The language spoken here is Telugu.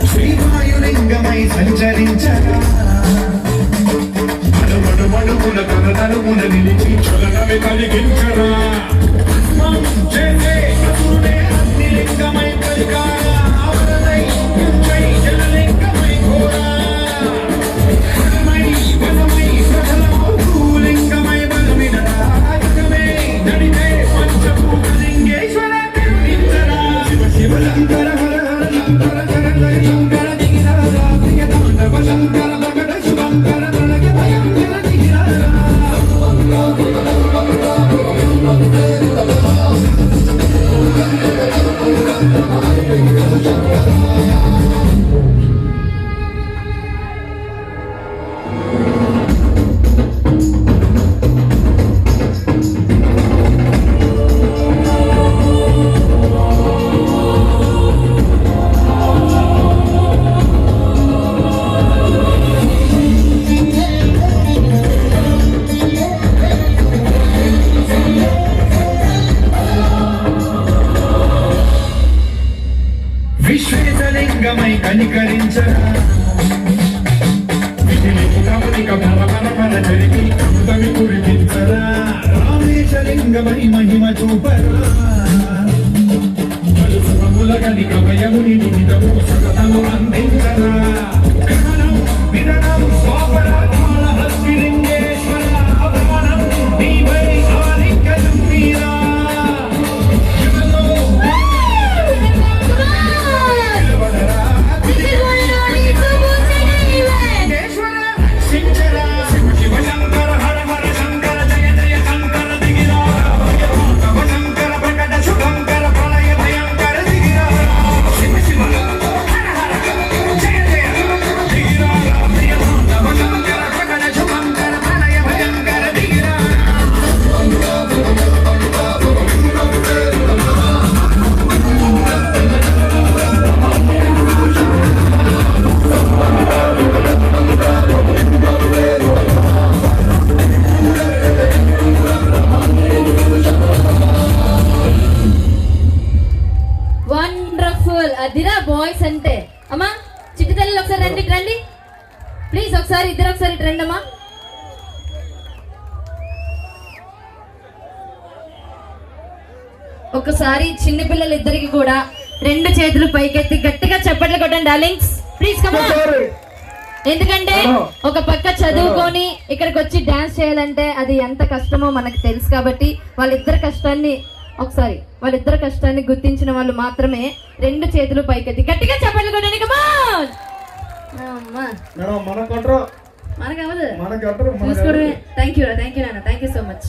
శ్రీవాయులింగమై సంచరించరా మనుమనుమనుముల తనమున నిలిచి చలనమే కలిగించరా అగ్నిలింగమై పలికారా అవరదై జలలింగమై ఘోరా వనమై ప్రబలమౌ భూలింగమై బలమినరా నడితే పంచభూతలింగేశ్వర కరుణించరా శివ శివలంకర హర హర శంకర శర జయ శంకర దిగిరారా ప్రియ తాండవ శంకర భగడ శుభంకర ప్రణయ భయంకర దిగిరారా విశ్వేశలింగమై కనికరించరా విధిలింగమునిక పరపరపర జరిగి అమృతమి కురిపించరా రామేశలింగమై మహిమ చూపరా పలుసురముల కనిక భయముని నిమితము సతతము అందించరా విధనం స్వాపరాత్మల హస్తిలింగేశ్వర అవమానం నీవై ఆలింగం వీరా అదిరా బాయ్స్ అంటే. అమ్మా చిట్టి తల్లి ఒకసారి రండి రండి ప్లీజ్, ఒకసారి ఇద్దరు ఒకసారి రండి అమ్మా. ఒకసారి చిన్న పిల్లలు ఇద్దరికి కూడా 2 చేతులు పైకెత్తి గట్టిగా చప్పట్లు కొట్టండి డార్లింగ్స్, ప్లీజ్ కమ్ ఆన్. ఎందుకంటే ఒక పక్క చదువుకొని ఇక్కడికి వచ్చి డాన్స్ చేయాలంటే అది ఎంత కష్టమో మనకు తెలుసు. కాబట్టి వాళ్ళిద్దరి కష్టాన్ని గుర్తించిన వాళ్ళు మాత్రమే 2 చేతులు పైకెత్తి గట్టిగా చప్పట్లు కొట్టండి. Come on. అమ్మా మనకు అవ్వదు చూసుకోవడమే. థ్యాంక్ యూ నాన్న, థ్యాంక్ యూ సో మచ్.